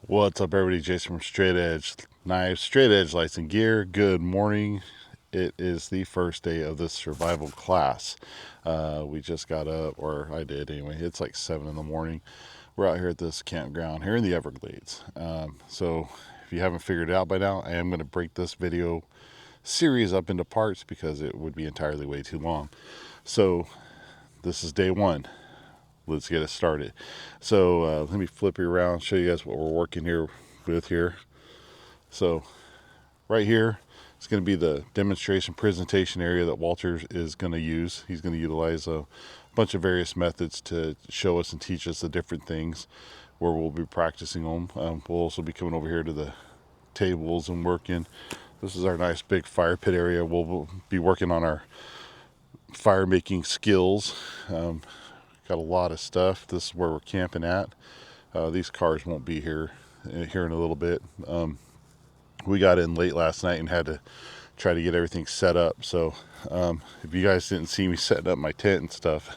What's up, everybody? Jason from Straight Edge Knives, Straight Edge Lights and Gear. Good morning. It is the first day of this survival class. We just got up, or I did anyway. It's like 7 in the morning. We're out here at this campground here in the Everglades. So if you haven't figured it out by now, I am going to break this video series up into parts because it would be entirely way too long. So this is day one. Let's get it started. So let me flip you around, show you guys what we're working here with here. So right here is going to be the demonstration presentation area that Walter is going to use. He's going to utilize a bunch of various methods to show us and teach us the different things where we'll be practicing them. We'll also be coming over here to the tables and working. This is our nice big fire pit area. We'll be working on our fire making skills. Got a lot of stuff. This is where we're camping at. These cars won't be here in a little bit. We got in late last night and had to try to get everything set up. So if you guys didn't see me setting up my tent and stuff,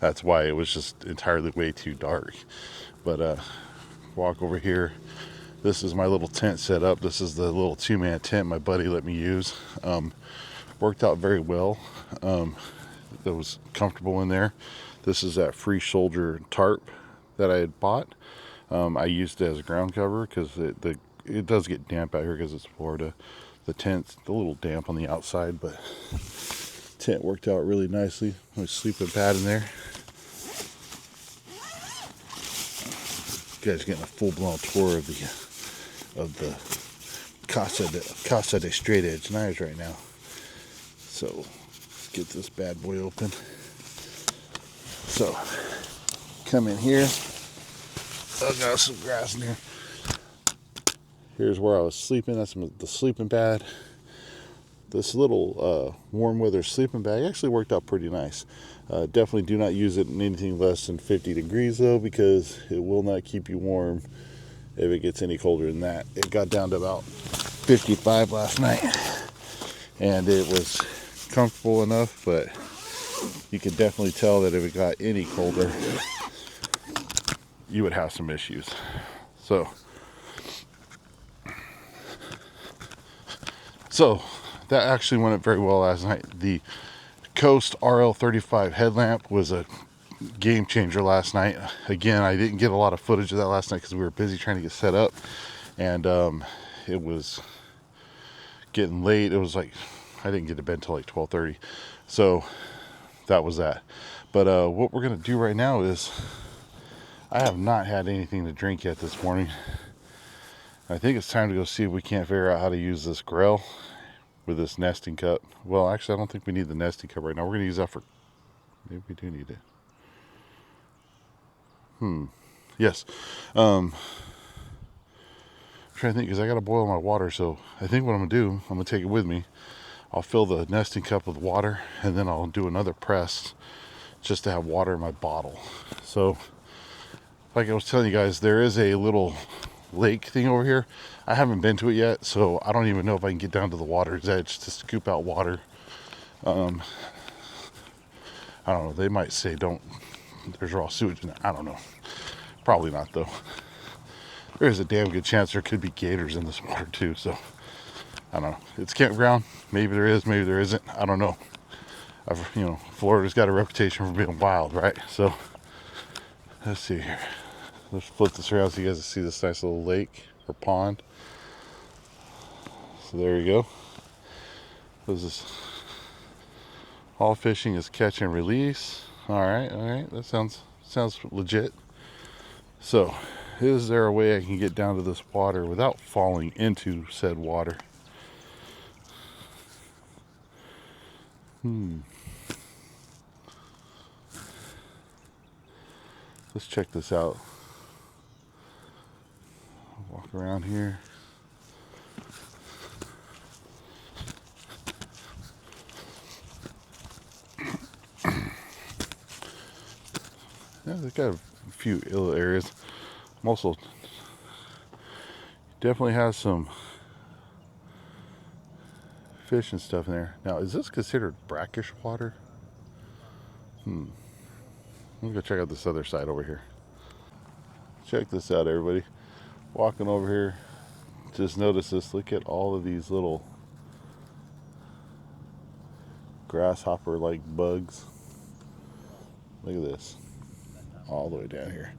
that's why. It was just entirely way too dark. But walk over here. This is my little tent set up. This is the little 2-man tent my buddy let me use. Worked out very well. It was comfortable in there. This is that free soldier tarp that I had bought. I used it as a ground cover because it does get damp out here because it's Florida. The tent's a little damp on the outside, but tent worked out really nicely. My sleeping pad in there. You guys are getting a full-blown tour of the Casa de Straight Edge Knives right now. So let's get this bad boy open. So come in here. I got some grass in here. Here's where I was sleeping. That's the sleeping pad. This little warm weather sleeping bag actually worked out pretty nice. Definitely do not use it in anything less than 50 degrees though, because it will not keep you warm if it gets any colder than that. It got down to about 55 last night and it was comfortable enough, but you could definitely tell that if it got any colder, you would have some issues. So that actually went very well last night. The Coast RL35 headlamp was a game changer last night. Again, I didn't get a lot of footage of that last night because we were busy trying to get set up, and it was getting late. It was like I didn't get to bed until like 12:30, so that was that. But what we're gonna do right now is I have not had anything to drink yet this morning. I think it's time to go see if we can't figure out how to use this grill with this nesting cup. Well, actually, I don't think we need the nesting cup right now. We're going to use that for... Maybe we do need it. Yes. I'm trying to think because I got to boil my water. So I think what I'm going to do, I'm going to take it with me. I'll fill the nesting cup with water and then I'll do another press just to have water in my bottle. So like I was telling you guys, there is a little lake thing over here. I haven't been to it yet, so I don't even know if I can get down to the water's edge to scoop out water. I don't know. They might say there's raw sewage in it. I don't know. Probably not though. There's a damn good chance there could be gators in this water too, so I don't know. It's campground. Maybe there is, maybe there isn't. I don't know. Florida's got a reputation for being wild, right? So let's see here. Let's flip this around so you guys can see this nice little lake or pond. So there you go. What is this? All fishing is catch and release. All right. That sounds legit. So, is there a way I can get down to this water without falling into said water? Let's check this out. Walk around here. Yeah, they've got a few ill areas. Also, definitely has some fish and stuff in there. Now, is this considered brackish water? Let me go check out this other side over here. Check this out, everybody. walking over here, just notice this. Look at all of these little grasshopper like bugs. Look at this, all the way down here.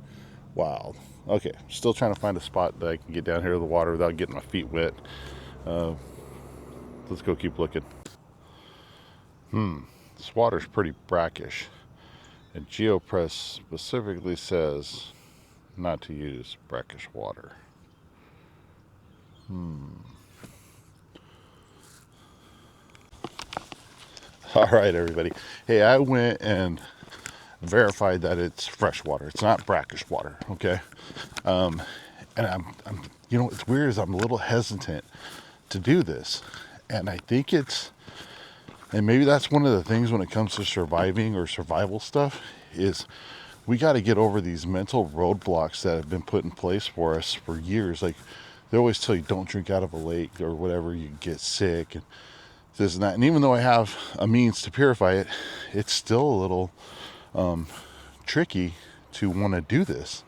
Wild. Okay, still trying to find a spot that I can get down here to the water without getting my feet wet. Let's go keep looking. This water's pretty brackish, and GeoPress specifically says not to use brackish water. All right, everybody. Hey, I went and verified that it's fresh water. It's not brackish water, okay? And I'm you know, what's weird is I'm a little hesitant to do this. And I think and maybe that's one of the things when it comes to surviving or survival stuff, is we got to get over these mental roadblocks that have been put in place for us for years. Like, they always tell you don't drink out of a lake or whatever, you get sick and this and that. And even though I have a means to purify it, it's still a little tricky to want to do this.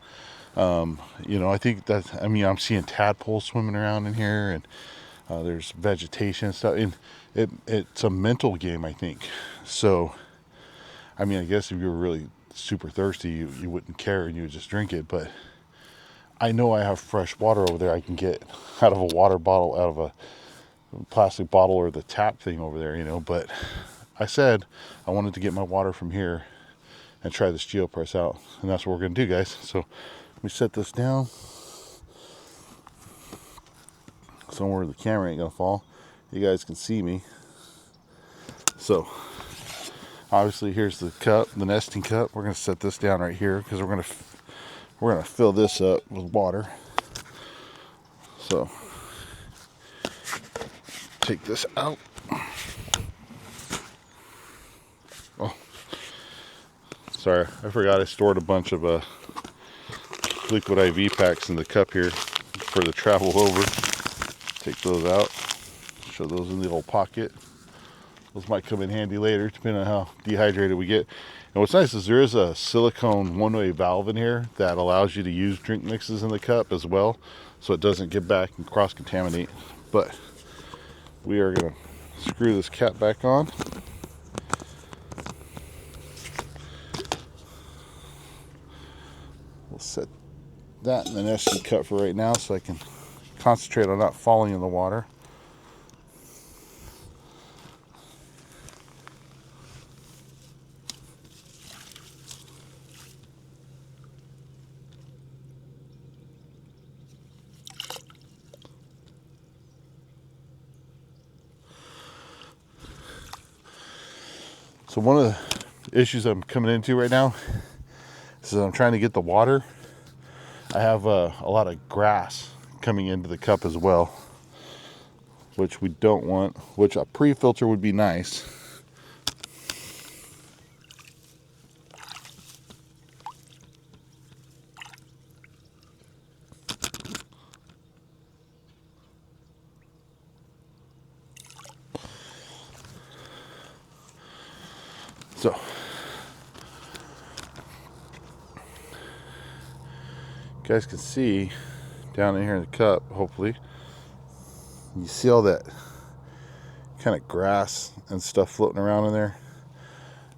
You know, I think that, I mean, I'm seeing tadpoles swimming around in here, and there's vegetation and stuff, and it's a mental game, I think. So, I mean, I guess if you were really super thirsty, you wouldn't care and you would just drink it. But I know I have fresh water over there I can get out of a water bottle, out of a plastic bottle, or the tap thing over there, you know. But I said I wanted to get my water from here and try this GeoPress out, and that's what we're gonna do, guys. So let me set this down somewhere the camera ain't gonna fall. You guys can see me. So obviously here's the cup, the nesting cup. We're gonna set this down right here because we're gonna fill this up with water. So take this out. Oh, sorry, I forgot I stored a bunch of liquid IV packs in the cup here for the travel over. Take those out. Show those in the old pocket. Those might come in handy later, depending on how dehydrated we get. And what's nice is there is a silicone one-way valve in here that allows you to use drink mixes in the cup as well, so it doesn't get back and cross-contaminate. But we are going to screw this cap back on. We'll set that in the nesting cup for right now so I can concentrate on not falling in the water. So one of the issues I'm coming into right now is I'm trying to get the water. I have a lot of grass coming into the cup as well, which we don't want, which a pre-filter would be nice. So you guys can see down in here in the cup, hopefully you see all that kind of grass and stuff floating around in there.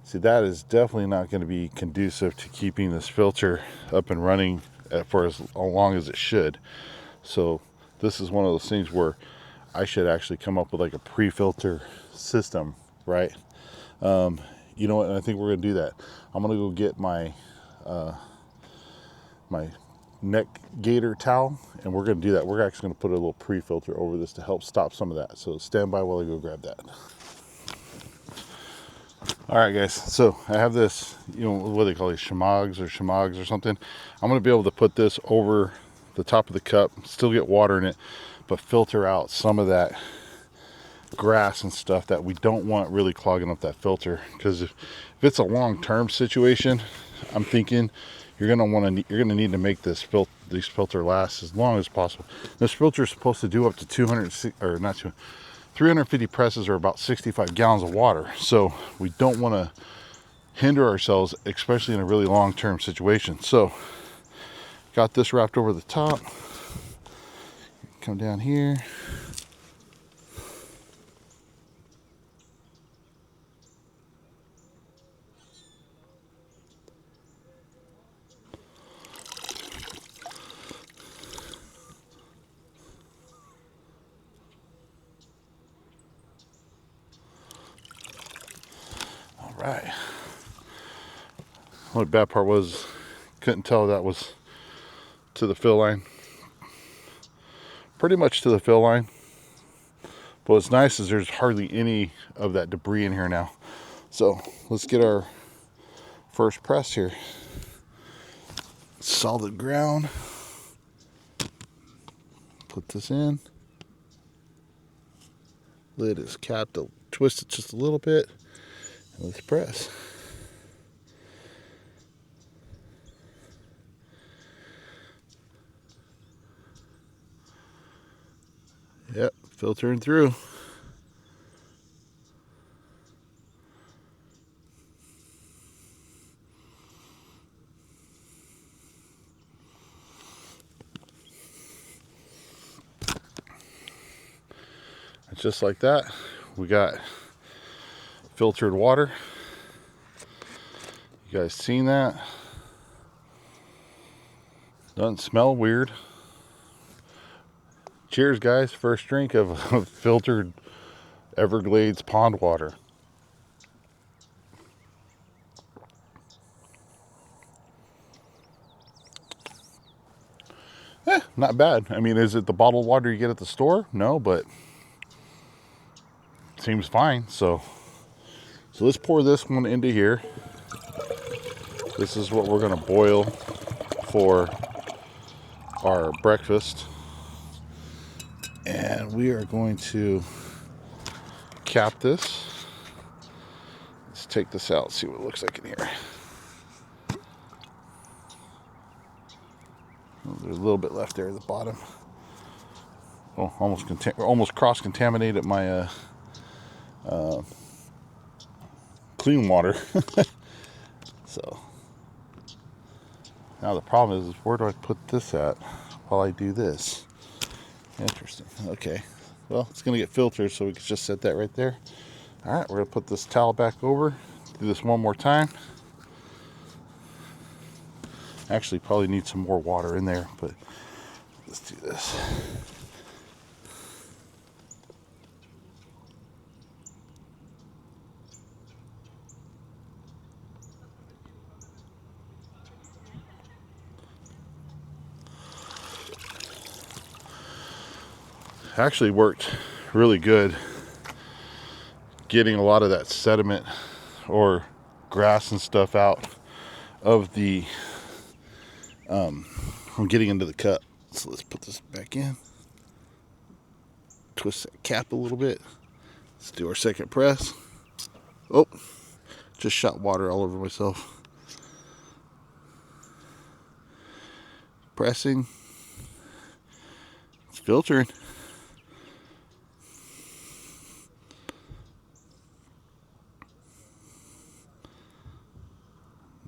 See, that is definitely not going to be conducive to keeping this filter up and running for as long as it should. So this is one of those things where I should actually come up with like a pre-filter system, right? You know what? And I think we're going to do that. I'm going to go get my my neck gaiter towel, and we're going to do that. We're actually going to put a little pre-filter over this to help stop some of that. So stand by while I go grab that. All right, guys. So I have this, you know, what do they call these, shamogs or something. I'm going to be able to put this over the top of the cup, still get water in it, but filter out some of that grass and stuff that we don't want really clogging up that filter. Because if it's a long-term situation, I'm thinking you're gonna need to make this filter last as long as possible. This filter is supposed to do up to 350 presses, or about 65 gallons of water. So we don't want to hinder ourselves, especially in a really long-term situation. So got this wrapped over the top. Come down here. All right. What bad part was, couldn't tell that was to the fill line. Pretty much to the fill line. But what's nice is there's hardly any of that debris in here now. So let's get our first press here. Solid ground. Put this in. Lid is capped. I'll twist it just a little bit. And let's press. Yep, filtering through. And just like that, we got filtered water. You guys seen that? Doesn't smell weird. Cheers, guys. First drink of filtered Everglades pond water. Not bad. I mean, is it the bottled water you get at the store? No, but seems fine. So let's pour this one into here. This is what we're going to boil for our breakfast. And we are going to cap this. Let's take this out, see what it looks like in here. Oh, there's a little bit left there at the bottom. Oh, almost cross-contaminated my clean water. So now the problem is where do I put this at while I do this? Interesting. Okay. Well, it's going to get filtered, so we can just set that right there. All right, we're going to put this towel back over. Do this one more time. Actually, probably need some more water in there, but let's do this. Actually worked really good getting a lot of that sediment or grass and stuff out of the from getting into the cup. So let's put this back in, twist that cap a little bit. Let's do our second press. Oh, just shot water all over myself. Pressing, it's filtering.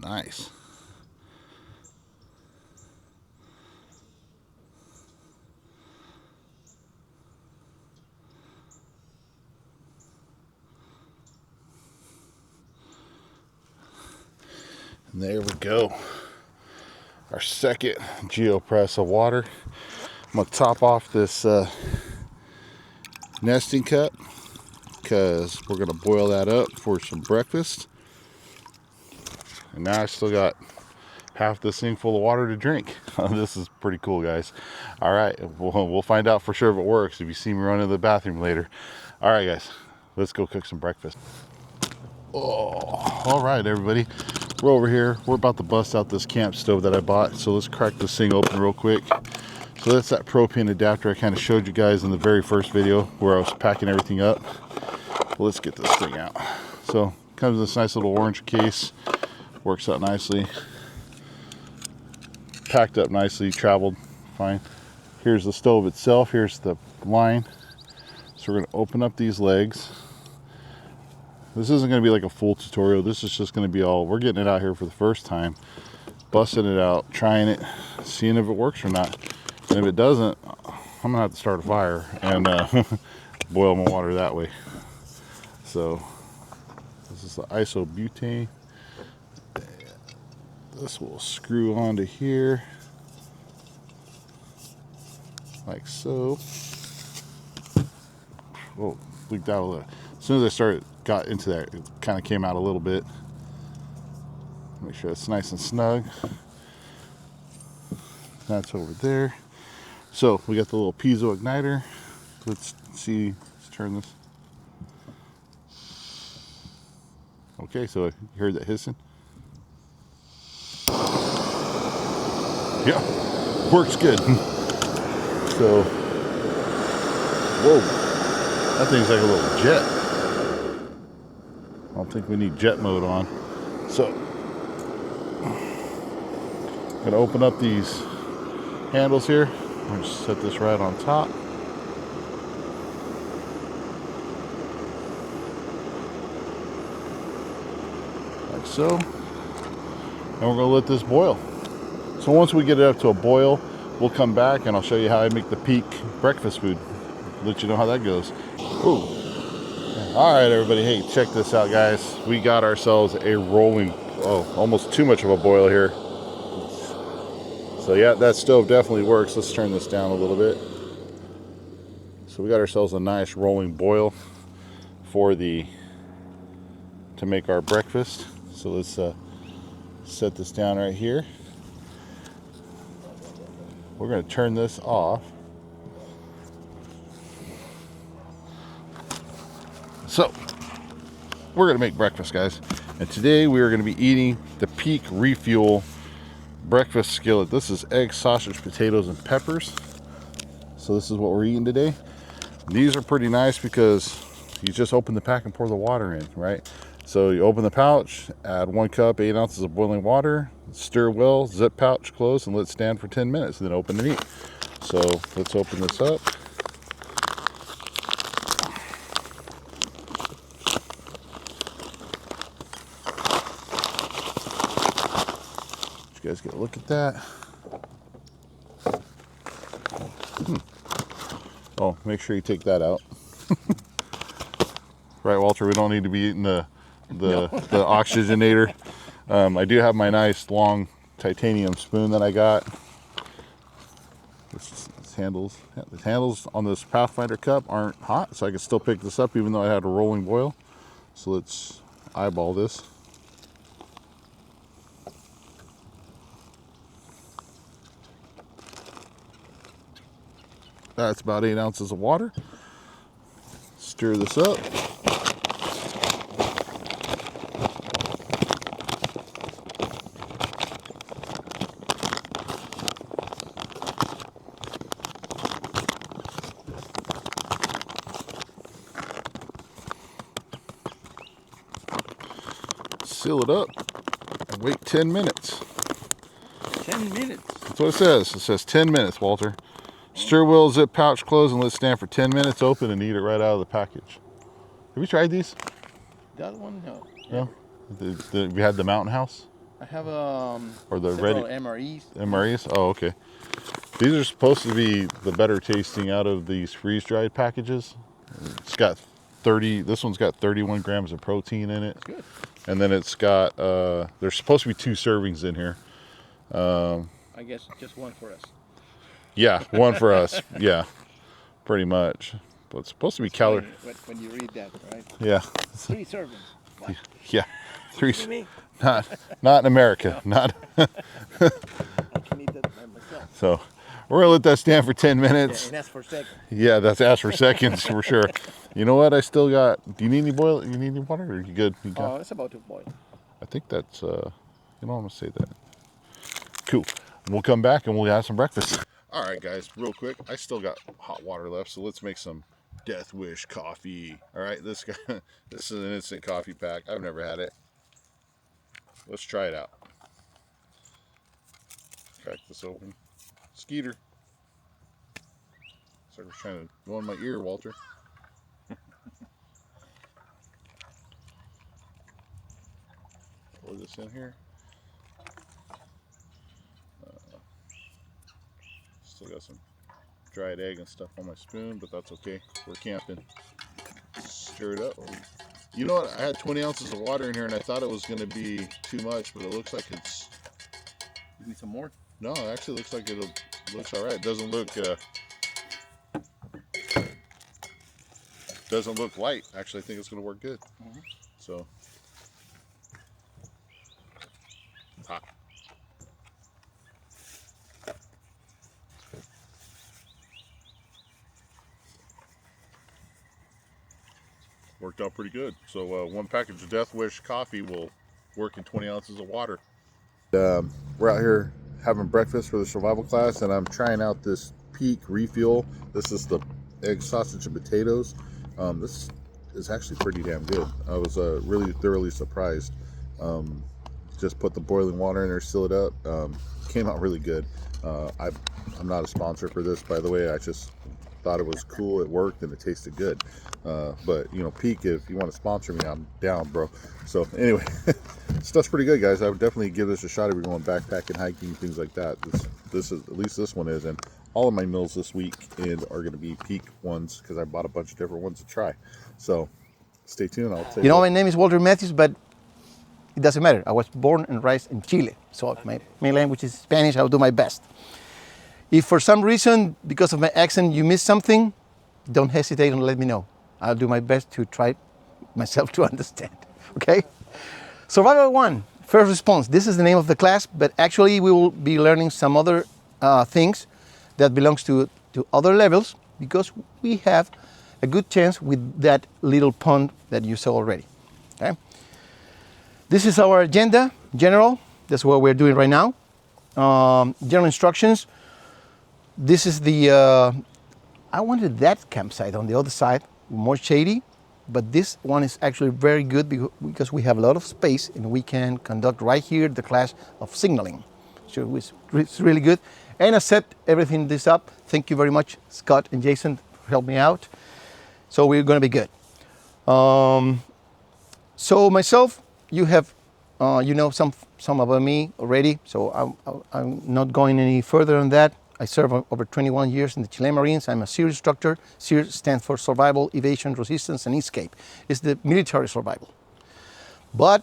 Nice. And there we go. Our second geopress of water. I'm going to top off this nesting cup because we're going to boil that up for some breakfast. And now I still got half this thing full of water to drink. This is pretty cool, guys. All right, we'll find out for sure if it works if you see me run to the bathroom later. All right, guys, let's go cook some breakfast. Oh, all right, everybody. We're over here. We're about to bust out this camp stove that I bought. So let's crack this thing open real quick. So that's that propane adapter I kind of showed you guys in the very first video where I was packing everything up. Well, let's get this thing out. So comes in this nice little orange case. Works out nicely. Packed up nicely, traveled fine. Here's the stove itself. Here's the line. So we're going to open up these legs. This isn't going to be like a full tutorial. This is just going to be all, we're getting it out here for the first time. Busting it out, trying it, seeing if it works or not. And if it doesn't, I'm gonna have to start a fire and boil my water that way. So this is the isobutane. This will screw onto here like so. Oh, leaked out a little. As soon as I got into that, it kind of came out a little bit. Make sure it's nice and snug. That's over there. So we got the little piezo igniter. Let's see. Let's turn this. Okay, so you heard that hissing? Yeah, works good. So, whoa, that thing's like a little jet. I don't think we need jet mode on. So, I'm gonna open up these handles here. I'm gonna just set this right on top. Like so. And we're gonna let this boil. So once we get it up to a boil, we'll come back and I'll show you how I make the peak breakfast food. Let you know how that goes. Ooh. All right, everybody. Hey, check this out, guys. We got ourselves a rolling, almost too much of a boil here. So yeah, that stove definitely works. Let's turn this down a little bit. So we got ourselves a nice rolling boil to make our breakfast. So let's set this down right here. We're going to turn this off. So we're going to make breakfast, guys. And today we are going to be eating the Peak Refuel breakfast skillet. This is egg, sausage, potatoes, and peppers. So this is what we're eating today. These are pretty nice because you just open the pack and pour the water in, right? So you open the pouch, add 1 cup, 8 ounces of boiling water, stir well, zip pouch close, and let it stand for 10 minutes, and then open and eat. So let's open this up. You guys get a look at that. Oh, make sure you take that out. Right, Walter, we don't need to be eating the oxygenator. I do have my nice long titanium spoon that I got. The handles on this Pathfinder cup aren't hot, so I can still pick this up even though I had a rolling boil. So let's eyeball this. That's about 8 ounces of water. Stir this up. Seal it up and wait 10 minutes. 10 minutes? That's what it says. It says 10 minutes, Walter. Stir well, zip pouch close, and let it stand for 10 minutes. Open and eat it right out of the package. Have you tried these? That one, no. No? We had the Mountain House? I have or the several ready MREs. MREs? Oh, okay. These are supposed to be the better tasting out of these freeze-dried packages. It's got 30, this one's got 31 grams of protein in it. That's good. And then it's got, there's supposed to be 2 servings in here. I guess just one for us. Yeah, one for us. Yeah, pretty much. But it's supposed to be calorie. When you read that, right? Yeah. 3 servings. What? Yeah. 3. Me? Not in America. No. Not. I can eat that by myself. So we're gonna let that stand for 10 minutes. Yeah, and that's for seconds. Yeah, that's asked for seconds for sure. You know what? I still got. Do you need any boil? You need any water? Or are you good? You got? Oh, it's about to boil. I think that's. You know, I'm gonna say that. Cool. We'll come back and we'll have some breakfast. All right, guys. Real quick, I still got hot water left, so let's make some Death Wish coffee. All right, this is an instant coffee pack. I've never had it. Let's try it out. Crack this open. Skeeter. Sucker's trying to go in my ear, Walter. Pour this in here. Still got some dried egg and stuff on my spoon, but that's okay. We're camping. Stir it up. You know what? I had 20 ounces of water in here, and I thought it was going to be too much, but it looks like it's... Give me some more. No, it actually looks like it looks all right. It doesn't look light. Actually, I think it's going to work good. So, hot. Worked out pretty good. So one package of Death Wish coffee will work in 20 ounces of water. We're out here having breakfast for the survival class, and I'm trying out this Peak refuel. This is the egg, sausage, and potatoes. This is actually pretty damn good. I was really thoroughly surprised. Just put the boiling water in there, seal it up. Came out really good. I'm not a sponsor for this, by the way. I just thought it was cool, it worked, and it tasted good. But you know, Peak, if you want to sponsor me, I'm down, bro. So anyway, stuff's pretty good, guys. I would definitely give this a shot if you're going backpacking, hiking, things like that. This is, at least this one is, and all of my meals this week are going to be Peak ones because I bought a bunch of different ones to try. So stay tuned. I'll tell you. You know, my name is Walter Matthews, but it doesn't matter. I was born and raised in Chile, so my main language is Spanish. I'll do my best. If for some reason, because of my accent, you miss something, don't hesitate and let me know. I'll do my best to try myself to understand, okay? Survival 1, first response. This is the name of the class, but actually we will be learning some other things that belongs to other levels because we have a good chance with that little pond that you saw already, okay? This is our agenda, general. That's what we're doing right now. General instructions. This is the, I wanted that campsite on the other side, more shady, but this one is actually very good because we have a lot of space and we can conduct right here the class of signaling. So it's really good. And I set everything this up. Thank you very much, Scott and Jason, for helping me out. So we're gonna be good. So myself, you have, you know some about me already, so I'm not going any further on that. I served over 21 years in the Chilean Marines. I'm a S.E.R.E instructor. S.E.R.E stands for Survival, Evasion, Resistance, and Escape. It's the military survival. But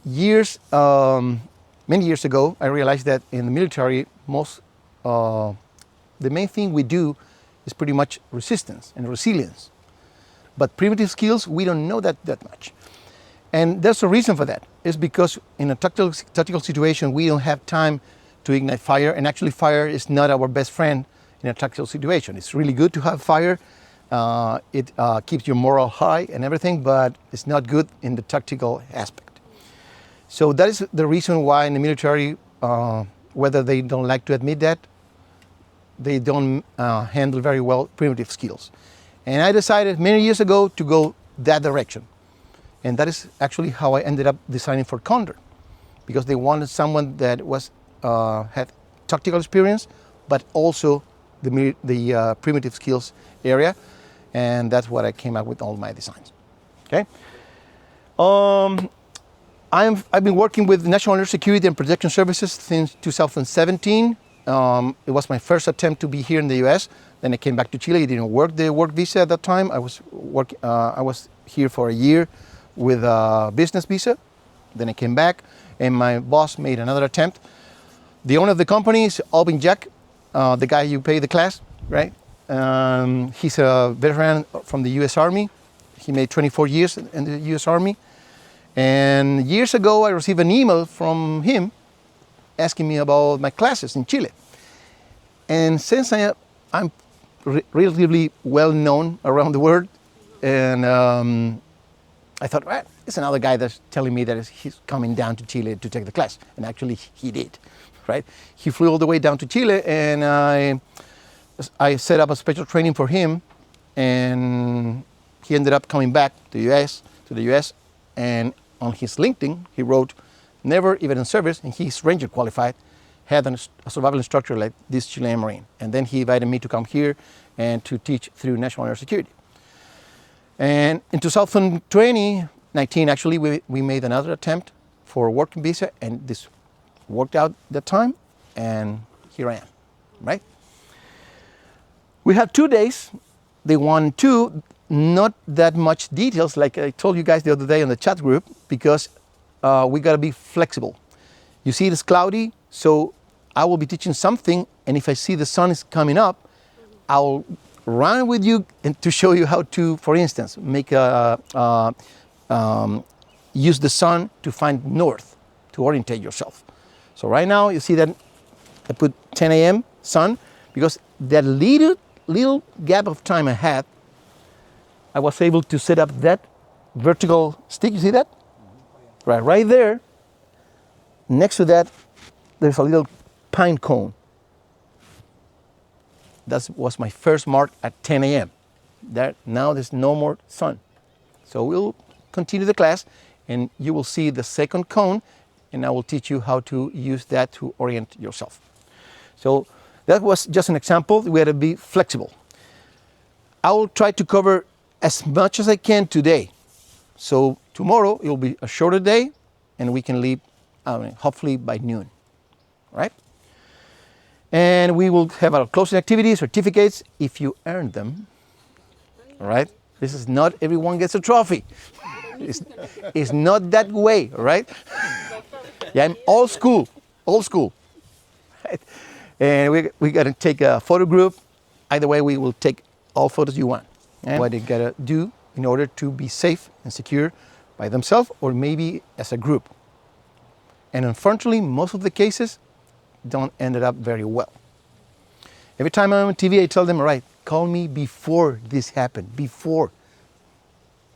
many years ago, I realized that in the military, the main thing we do is pretty much resistance and resilience. But primitive skills, we don't know that much. And there's a reason for that. It's because in a tactical situation, we don't have time to ignite fire, and actually fire is not our best friend in a tactical situation. It's really good to have fire. It keeps your morale high and everything, but it's not good in the tactical aspect. So that is the reason why in the military, whether they don't like to admit that, they don't handle very well primitive skills. And I decided many years ago to go that direction. And that is actually how I ended up designing for Condor, because they wanted someone that had tactical experience, but also the primitive skills area, and that's what I came up with all my designs. Okay. I've been working with National Security and Protection Services since 2017. It was my first attempt to be here in the U.S. Then I came back to Chile. It didn't work the work visa at that time. I was here for a year with a business visa. Then I came back, and my boss made another attempt. The owner of the company is Alvin Jack, the guy you pay the class, right? He's a veteran from the U.S. Army. He made 24 years in the U.S. Army. And years ago, I received an email from him asking me about my classes in Chile. And since I'm relatively well known around the world, and I thought, well, it's another guy that's telling me that he's coming down to Chile to take the class. And actually, he did. Right? He flew all the way down to Chile, and I set up a special training for him, and he ended up coming back to the U.S. And on his LinkedIn, he wrote, "Never even in service," and he's Ranger qualified, had a survival instructor like this Chilean Marine. And then he invited me to come here and to teach through National Air Security. And in 2019, actually, we made another attempt for a working visa, and this worked out that time, and here I am, right? We have 2 days, day 1 and 2, not that much details like I told you guys the other day on the chat group, because we gotta be flexible. You see it's cloudy, so I will be teaching something, and if I see the sun is coming up, I'll run with you and to show you how to, for instance, make use the sun to find north, to orientate yourself. So right now you see that I put 10 a.m. sun, because that little gap of time I had, I was able to set up that vertical stick. You see that? Right there. Next to that, there's a little pine cone. That was my first mark at 10 a.m. Now there's no more sun. So we'll continue the class, and you will see the second cone, and I will teach you how to use that to orient yourself. So that was just an example. We had to be flexible. I will try to cover as much as I can today. So tomorrow it will be a shorter day, and we can leave hopefully by noon, right? And we will have our closing activities, certificates, if you earn them, all right? This is not everyone gets a trophy. It's not that way, all right? Yeah, I'm old school. Right? And we gotta take a photo group. Either way, we will take all photos you want. And what they gotta do in order to be safe and secure by themselves, or maybe as a group. And unfortunately, most of the cases don't end up very well. Every time I'm on TV, I tell them, all right, call me before this happened, before.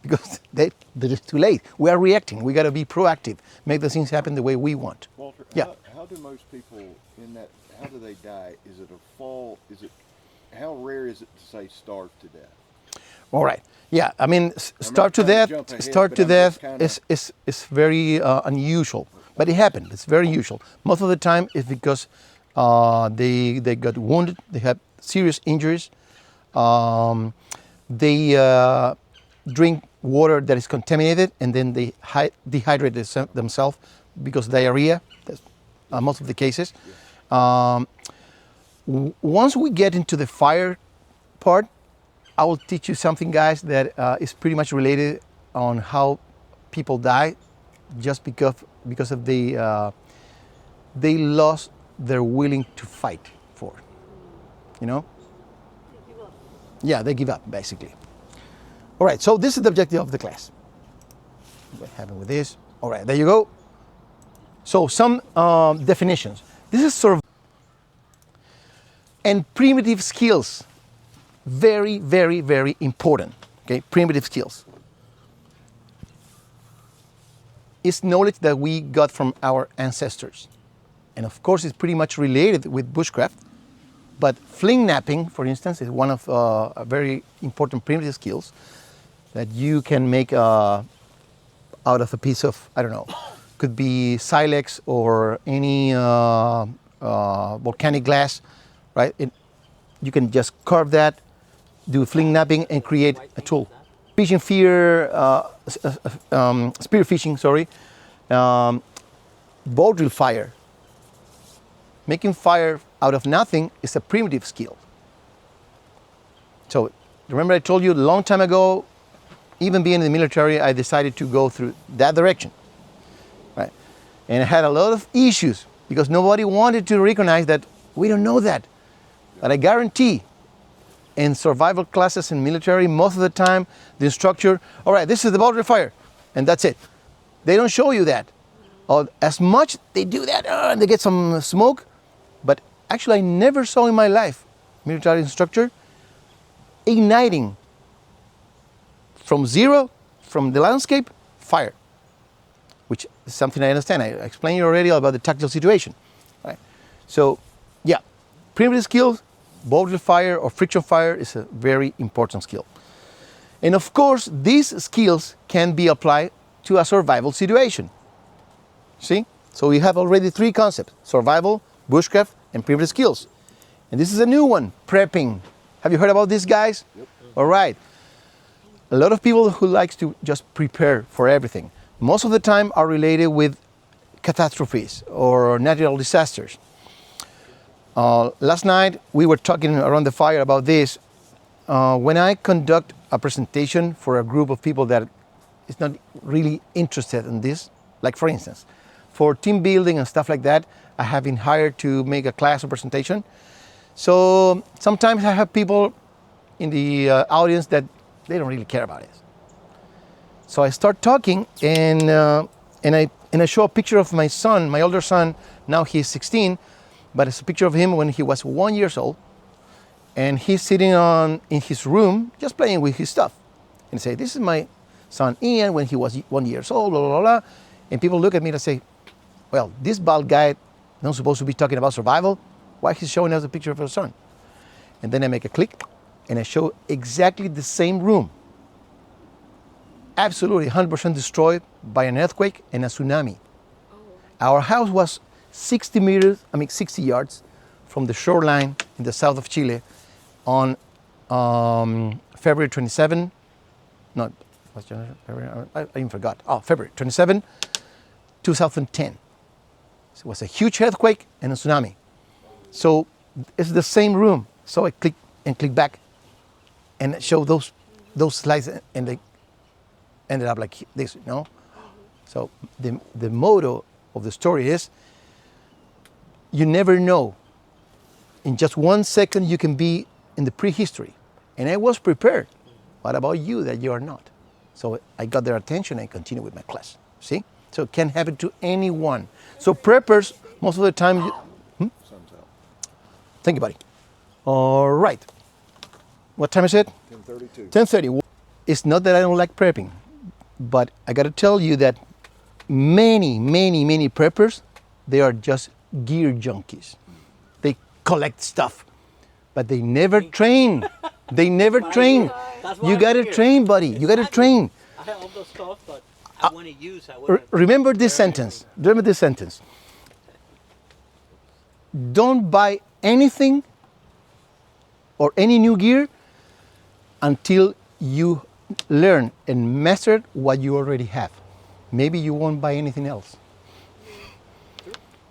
Because it's too late. We are reacting. We got to be proactive, make the things happen the way we want. Walter, yeah. How do most people in that, how do they die? Is it a fall? How rare is it to say starve to death? All right. Yeah, I mean, starve to death is very unusual. But it happened. It's very usual. Most of the time, it's because they got wounded. They had serious injuries. They drink water that is contaminated, and then they dehydrate themselves because diarrhea. That's most of the cases. Once we get into the fire part, I will teach you something, guys, that is pretty much related on how people die, just because of they lost their willing to fight for, you know? They give up. Yeah, they give up, basically. All right, so this is the objective of the class. What happened with this? All right, there you go. So some definitions. This is sort of, and primitive skills, very, very, very important, okay? Primitive skills. It's knowledge that we got from our ancestors. And of course, it's pretty much related with bushcraft. But fling napping, for instance, is one of very important primitive skills that you can make out of a piece of, I don't know, could be silex or any volcanic glass, right? You can just carve that, do fling napping, and create a tool. Fishing spear fishing, sorry. Bow drill fire. Making fire out of nothing is a primitive skill. So remember I told you a long time ago, even being in the military, I decided to go through that direction, right? And I had a lot of issues because nobody wanted to recognize that we don't know that. But I guarantee in survival classes in military, most of the time, the instructor, all right, this is the bow drill fire, and that's it. They don't show you that. Or as much they do that, and they get some smoke, but actually I never saw in my life, military instructor, igniting from zero, from the landscape, fire, which is something I understand. I explained you already about the tactical situation, right? So, yeah, primitive skills, bow drill fire or friction fire is a very important skill. And of course, these skills can be applied to a survival situation. See? So we have already three concepts: survival, bushcraft, and primitive skills. And this is a new one, prepping. Have you heard about these guys? Yep. All right. A lot of people who likes to just prepare for everything. Most of the time are related with catastrophes or natural disasters. Last night we were talking around the fire about this. When I conduct a presentation for a group of people that is not really interested in this, like for instance, for team building and stuff like that, I have been hired to make a class or presentation. So sometimes I have people in the audience that they don't really care about it. So I start talking and I show a picture of my son, my older son. Now he's 16, but it's a picture of him when he was 1 year old, and he's sitting in his room just playing with his stuff. And say, "This is my son Ian when he was 1 year old." Blah blah blah. And people look at me and say, "Well, this bald guy not supposed to be talking about survival. Why he's showing us a picture of his son?" And then I make a click, and I show exactly the same room. Absolutely 100% destroyed by an earthquake and a tsunami. Our house was 60 yards from the shoreline in the south of Chile on February 27, no, what's January, February, I even forgot. Oh, February 27, 2010. So it was a huge earthquake and a tsunami. So it's the same room. So I click back and show those slides, and they ended up like this, you know? So the motto of the story is, you never know. In just 1 second, you can be in the prehistory. And I was prepared. What about you that you are not? So I got their attention and continued with my class. See? So it can happen to anyone. So preppers, most of the time, Sun's out. thank you, buddy. All right. What time is it? 10:32. 10:30. It's not that I don't like prepping, but I got to tell you that many preppers, they are just gear junkies. They collect stuff, but they never train. They never train. You got to train, buddy. You got to train. I have all those stuff, but I want to use. I want to Remember this sentence. Remember this sentence. Don't buy anything or any new gear until you learn and master what you already have. Maybe you won't buy anything else.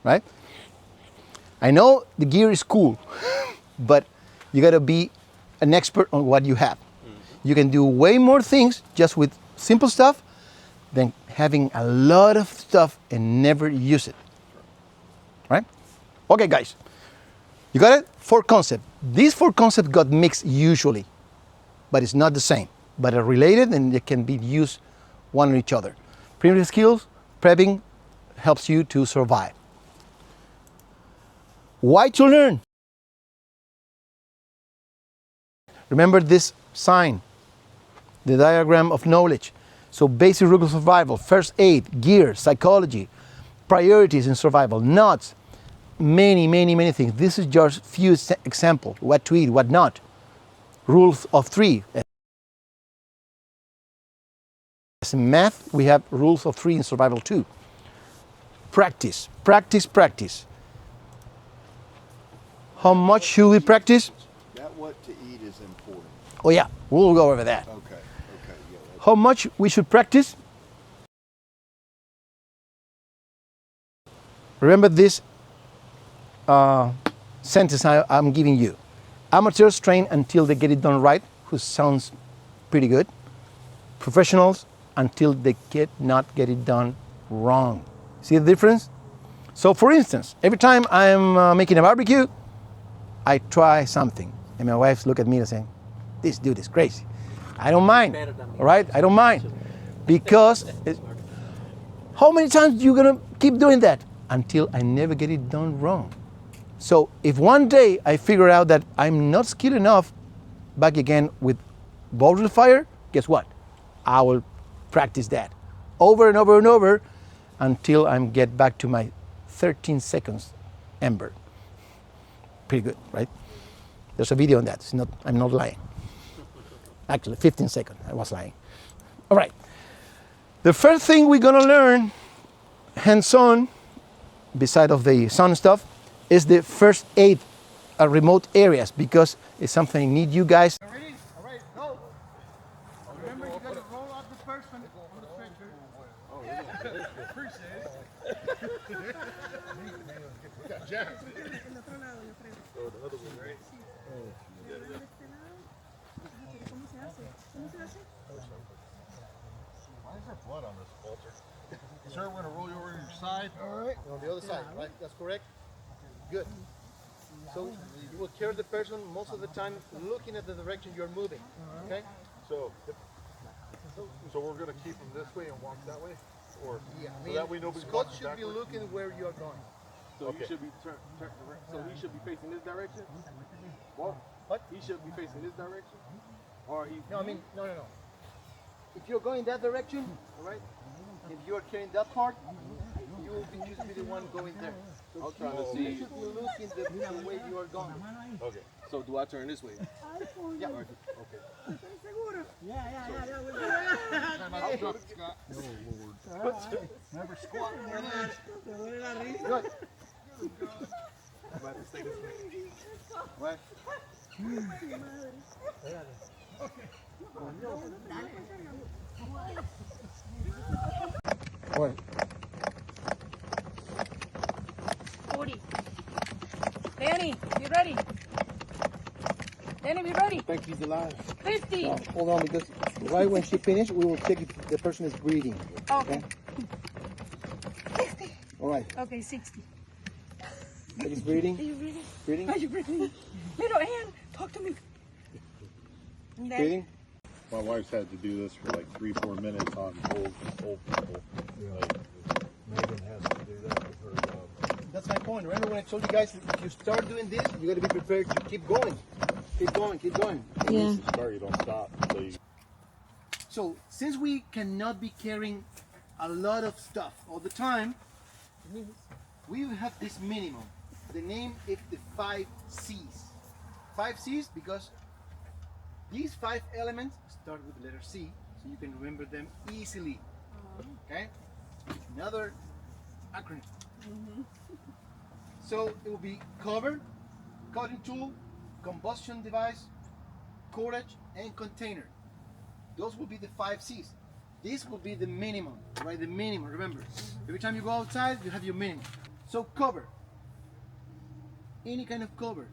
Right? I know the gear is cool, but you got to be an expert on what you have. You can do way more things just with simple stuff than having a lot of stuff and never use it. Right? Okay, guys. You got it? 4 concepts. These 4 concepts got mixed usually, but it's not the same. But are related, and they can be used one on each other. Primitive skills, prepping helps you to survive. Why to learn? Remember this sign, the diagram of knowledge. So basic rules of survival, first aid, gear, psychology, priorities in survival, knots, many things. This is just few examples, what to eat, what not. Rules of 3. As in math, we have rules of 3 in survival too. Practice. How much should we practice? That what to eat is important. Oh yeah, we'll go over that. Okay. Yeah. How much we should practice? Remember this sentence I'm giving you. Amateurs train until they get it done right, which sounds pretty good. Professionals until they not get it done wrong. See the difference? So for instance, every time I'm making a barbecue, I try something. And my wife look at me and say, "This dude is crazy." I don't mind, all right? I don't mind. Because how many times you gonna keep doing that? Until I never get it done wrong. So if one day I figure out that I'm not skilled enough back again with boulder fire, guess what? I will practice that over and over until I get back to my 13 seconds ember. Pretty good, right? There's a video on that. I'm not lying. Actually, 15 seconds, I was lying. All right. The first thing we're gonna learn hands-on, beside of the sun stuff, is the first aid at remote areas, because it's something I need you guys. Ready? All right, go. Remember, you got to roll out the person on the stretcher. Appreciate it. got Jack. El otro lado, yo creo. Oh, the other one, right? De este lado. Ajá, pero ¿cómo se hace? ¿Cómo se hace? Why is there blood on this halter? Sir, we're gonna roll you over to your side. All right, on the other side, right? That's correct. Good. So you will carry the person most of the time looking at the direction you're moving. Okay? So we're gonna keep him this way and walk that way, or Yeah. I so mean, that way nobody's Scott walking should be backwards? looking where you're going. So Okay. he should be so he should be facing this direction. What? What? He should be facing this direction, or he. No, I mean, no. If you're going that direction, all right? If you're carrying that part, you will be just be the one going there. So I'm trying to you see. should be looking the way you are going. Okay. So do I turn this way? Yeah. Okay. ¿Estás seguro? I'll drop it, Scott. Remember, squat. Good. I'm about to stay this way. Right. What? 40. Danny, be ready. Danny, be ready. Think he's alive. 50. Hold on, because right when she finishes, we will check if the person is breathing. Okay. All right. Okay, 60. He's breathing. Are you breathing? Breathing. Are you breathing? Little Ann, talk to me. And then, Breathing. My wife's had to do this for like 3-4 minutes on old people. Like, Megan has to do that with her job. That's my point. Remember when I told you guys, if you start doing this, you got to be prepared to keep going. Keep going, keep going. once you start, you don't stop. So you, So, since we cannot be carrying a lot of stuff all the time, we will have this minimum. The name is the 5 C's. 5 C's because these 5 elements start with the letter C, so you can remember them easily. Okay? Another acronym. So it will be cover, cutting tool, combustion device, cordage, and container. Those will be the 5 C's. This will be the minimum, right? The minimum, remember. Every time you go outside, you have your minimum. So cover. Any kind of cover.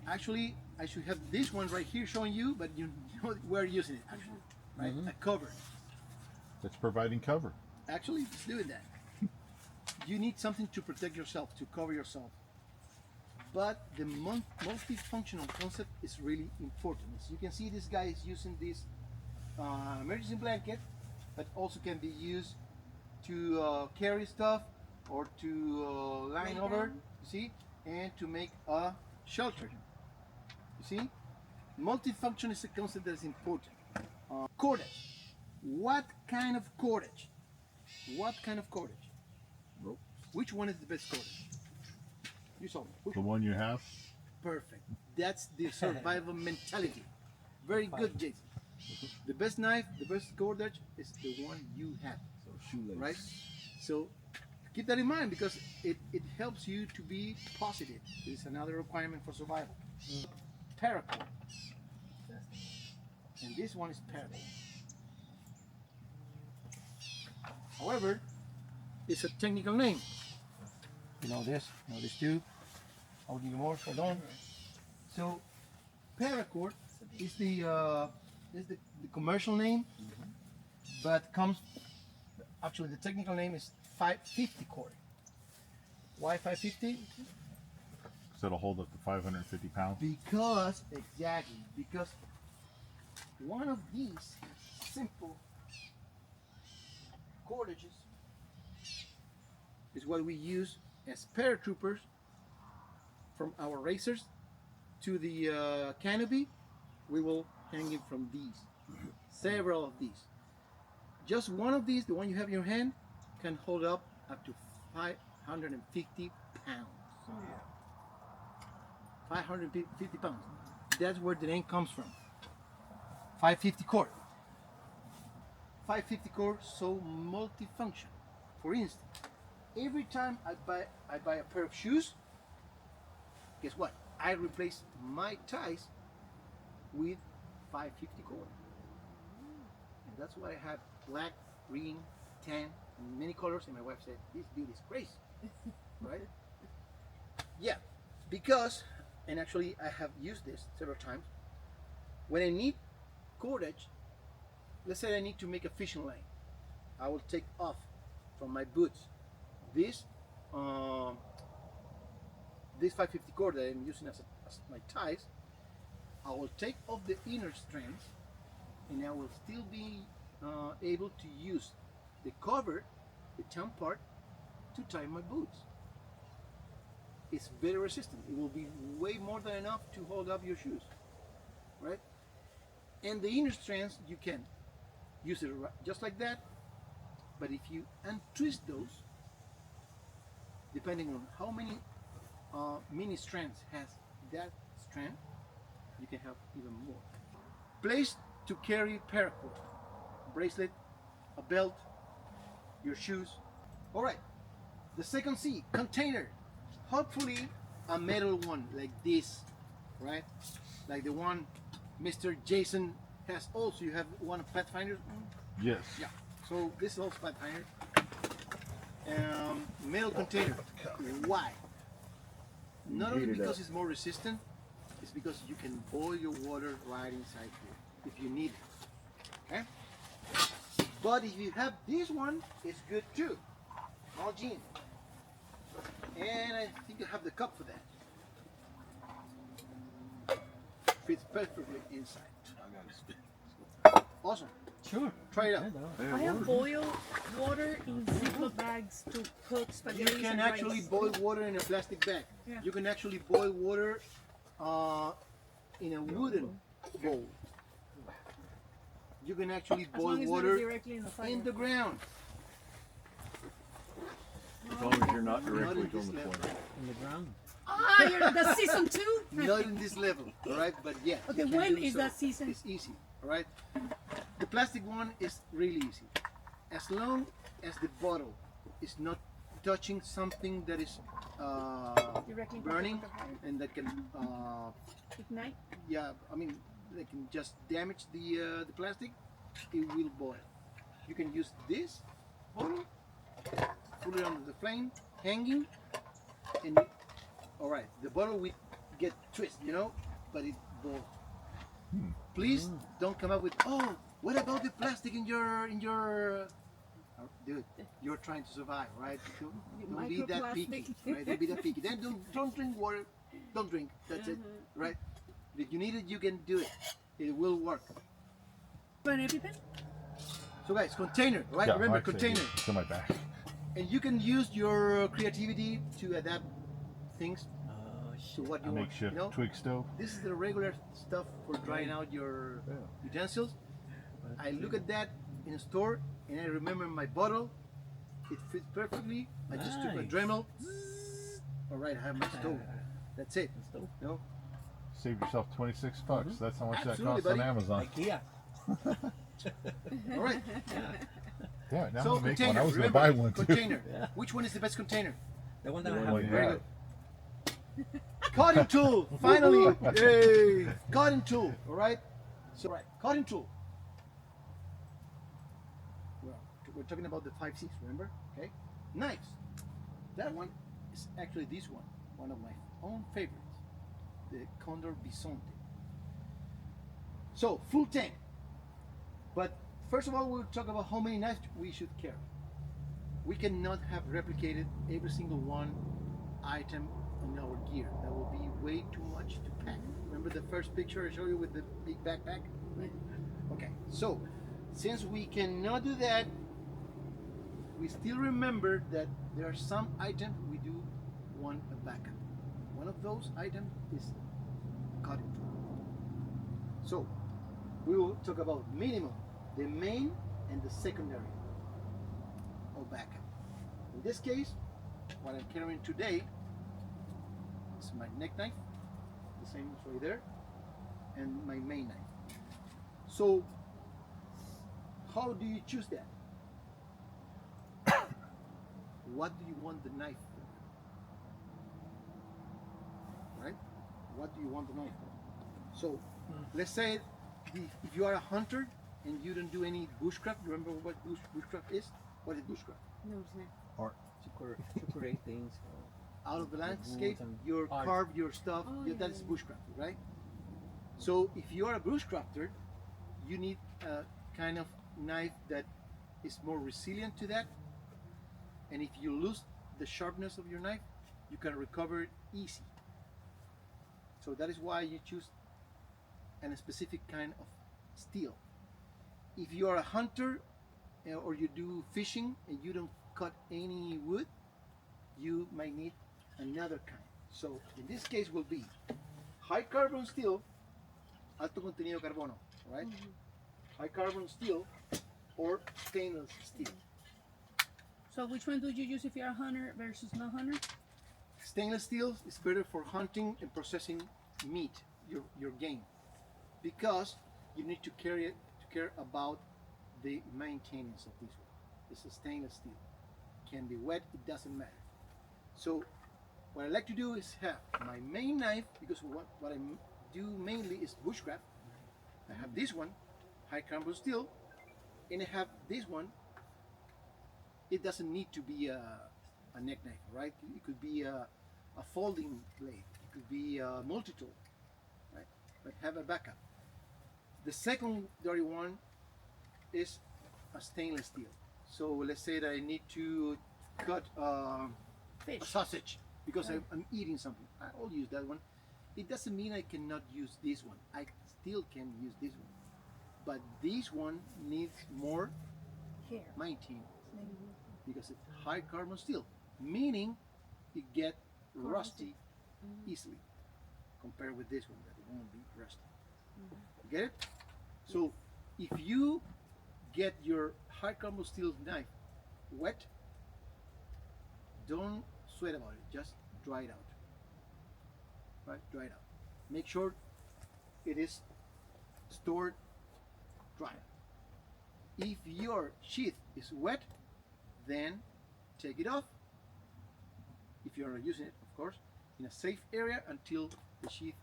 Actually, I should have this one right here showing you, but you know we're using it actually, right? A cover. it's providing cover. Actually, it's doing that. You need something to protect yourself, to cover yourself. But the multifunctional concept is really important. As you can see, this guy is using this emergency blanket, but also can be used to carry stuff or to line over, you see, and to make a shelter. You see? Multifunction is a concept that is important. Cordage. What kind of cordage? What kind of cordage? Rope. Which one is the best cordage? You saw me. Which The one? one you have. Perfect. That's the survival mentality. Very good, Jason. The best knife, the best cordage is the one you have. So shoelace. Right? So keep that in mind because it helps you to be positive. It's another requirement for survival. Paracord. And this one is paracord. However, it's a technical name. You know this too. I'll give you more. Hold on. So, paracord is the commercial name, but comes actually the technical name is 550 cord. Why 550? So it'll hold up to 550 pounds. Because one of these simple cordages is what we use as paratroopers from our racers to the canopy. We will hang it from these, several of these. Just one of these, the one you have in your hand, can hold up to 550 pounds. 550 pounds. That's where the name comes from. 550 cord. 550 cord, so multifunction. For instance, every time I buy a pair of shoes, guess what? I replace my ties with 550 cord. And that's why I have black, green, tan, many colors, and my wife said, "This dude is crazy," right? Yeah, because, and actually I have used this several times. When I need cordage, let's say I need to make a fishing line, I will take off from my boots this this 550 cord that I'm using as my ties. I will take off the inner strands, and I will still be able to use the cover, the tongue part, to tie my boots. It's very resistant. It will be way more than enough to hold up your shoes, right? And the inner strands, you can use it just like that, but if you untwist those, depending on how many mini strands has that strand, you can have even more. Place to carry paracord, bracelet, a belt, your shoes. All right, the second C, container. Hopefully a metal one like this, right? Like the one Mr. Jason has also. You have one of Pathfinder's? Yes. Yeah. So this is also Pathfinder. Metal container. Why? Not only because it's more resistant, it's because you can boil your water right inside here if you need it. Okay? But if you have this one, it's good too. All gin. And I think I have the cup for that. Fits perfectly inside. Awesome. Sure. Try it out. I have boiled water in Ziploc bags to cook spaghetti You can and actually rice. boil water in a plastic bag. Yeah. You can actually boil water in a wooden bowl. You can actually As boil long as not water directly in the fire. in the ground. As long as you're not Not directly in on this the level. flame. In the ground. That's season 2? Not in this level, all right? But yeah. Okay, you can when do is so. that season? It's easy, all right? The plastic one is really easy. As long as the bottle is not touching something that is Directly in burning contact with the fire. and that can, Ignite? yeah, I mean, they can just damage the plastic, it will boil. You can use this bottle, put it under the flame, hanging, and all right, the bottle will get twisted, you know, but it boils. Please don't come up with, oh, what about the plastic in your dude, you're trying to survive, right? Don't be that Microplastic. picky, right? Don't be that picky. Then don't drink water. Don't drink. That's it, right? If you need it, you can do it. It will work. Burn everything? So guys, container, right? Yeah, Remember, actually, container. It's in my back. And you can use your creativity to adapt things Oh, to shit. what A you want. makeshift You know? twig stove. This is the regular stuff for drying out your utensils. I look at that in a store and I remember my bottle. It fits perfectly. I just took a Nice. Dremel. All right, I have my stove. That's it. Stove. You know? Save yourself 26 bucks. That's how much Absolutely, that costs buddy. on Amazon. IKEA. All right. Damn it, now So I'm gonna make one. container. I was gonna Remember, buy one too. container. Yeah. Which one is the best container? The one that The I one have. we Very have. good. Cutting tool. Finally. Yay. Cutting tool. All right. So right. Cutting tool. Well, we're talking about the 5 C's. Remember? Okay. Knives. That one is actually this one of my own favorites, the Condor Bisonte. So full tank. But first of all, we'll talk about how many knives we should carry. We cannot have replicated every single one item in our gear. That will be way too much to pack. Remember the first picture I showed you with the big backpack? Right. Okay, so since we cannot do that, we still remember that there are some items we do want a backup. One of those items is cutting tool. So we will talk about minimum, the main and the secondary of backup. In this case, what I'm carrying today is my neck knife, the same is right there, and my main knife. So how do you choose that? What do you want the knife for? Right? What do you want the knife for? So let's say if you are a hunter and you don't do any bushcraft, remember what bushcraft is? What is bushcraft? No sé. To create things. Out of the With landscape, woods and you art. carve your stuff. Oh, Yeah, yeah, that's yeah. bushcrafting, right? So if you are a bushcrafter, you need a kind of knife that is more resilient to that. And if you lose the sharpness of your knife, you can recover it easy. So that is why you choose a specific kind of steel. If you are a hunter or you do fishing and you don't cut any wood, you might need another kind. So in this case will be high carbon steel, alto contenido carbono, right? High carbon steel or stainless steel. So which one do you use if you're a hunter versus not hunter? Stainless steel is better for hunting and processing meat, your game, because you need to care about the maintenance of this one. It's a stainless steel. Can be wet, it doesn't matter. So what I like to do is have my main knife, because what I do mainly is bushcraft. I have this one, high carbon steel, and I have this one. It doesn't need to be a neck knife, right? It could be a folding blade. It could be a multi-tool, right? But have a backup. The secondary one is a stainless steel. So let's say that I need to cut a Fish. sausage because I'm eating something. I'll use that one. It doesn't mean I cannot use this one. I still can use this one. But this one needs more Hair. maintenance because it's high carbon steel, meaning it get rusty easily compared with this one that it won't be rusty. Get it? So if you get your high carbon steel knife wet, don't sweat about it. Just dry it out. Right? Dry it out. Make sure it is stored dry. If your sheath is wet, then take it off. If you're not using it, of course, in a safe area until the sheath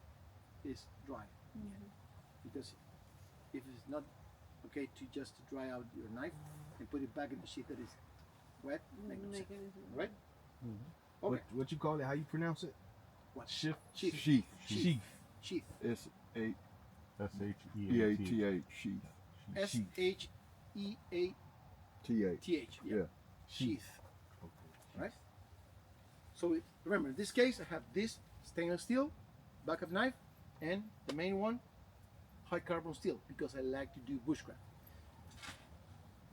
is dry. Because if it's not okay to just dry out your knife and put it back in the sheath that is wet, make no sense. Right? Okay. What you call it? How you pronounce it? What? Shift. Sheath. Sheath. Sheath. Sheath. S-A-E-A-T-H. S-H-E-A-T. Sheath. S-H-E-A-T-H. T-H. Yeah. Sheath. Right? So remember, in this case, I have this stainless steel backup knife and the main one, high carbon steel, because I like to do bushcraft.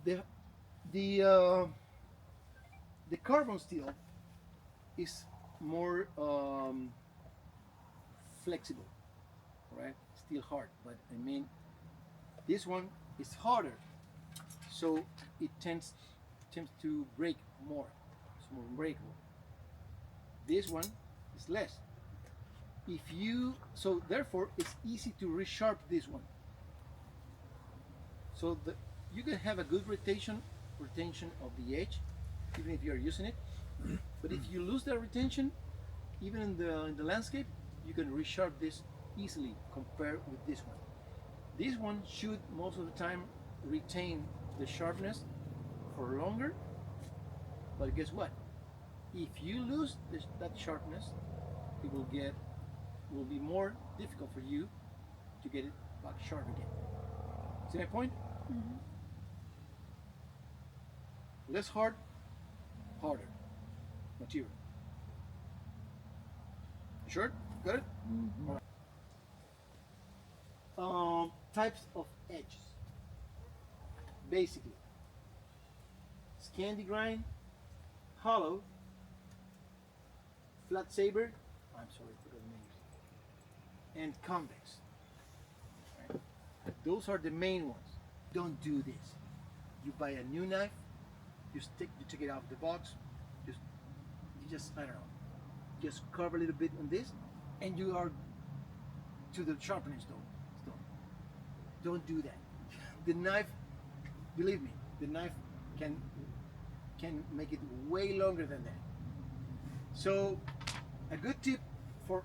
The carbon steel is more flexible, right? Still hard, but I mean, this one is harder, so it tends to break more. It's more breakable. This one is less. So therefore, it's easy to resharp this one. So you can have a good retention of the edge, even if you are using it. But if you lose that retention, even in the landscape, you can resharp this easily compared with this one. This one should most of the time retain the sharpness for longer. But guess what? If you lose that sharpness, it will be more difficult for you to get it back sharp again. See my point? Less hard, harder material. You sure? Got it? All right. Types of edges. Basically, Scandi grind, hollow, flat saber. I'm sorry for the names. And convex. Right? Those are the main ones. Don't do this. You buy a new knife. You take it out of the box. You just I don't know. Just carve a little bit on this, and you are to the sharpening stone. Don't do that. The knife, believe me, the knife can make it way longer than that. So, a good tip for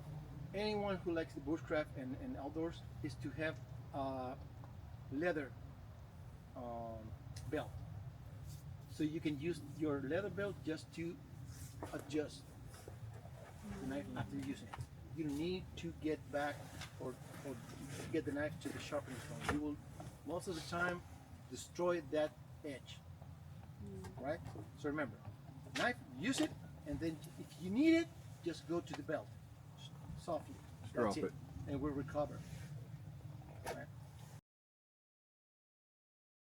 anyone who likes the bushcraft and outdoors is to have a leather belt. So you can use your leather belt just to adjust the knife after using it. You don't need to get back or get the knife to the sharpening stone. You will most of the time destroy that edge. Right? So remember, knife, use it, and then if you need it, just go to the belt softly. Drop That's it. And we'll recover. Right?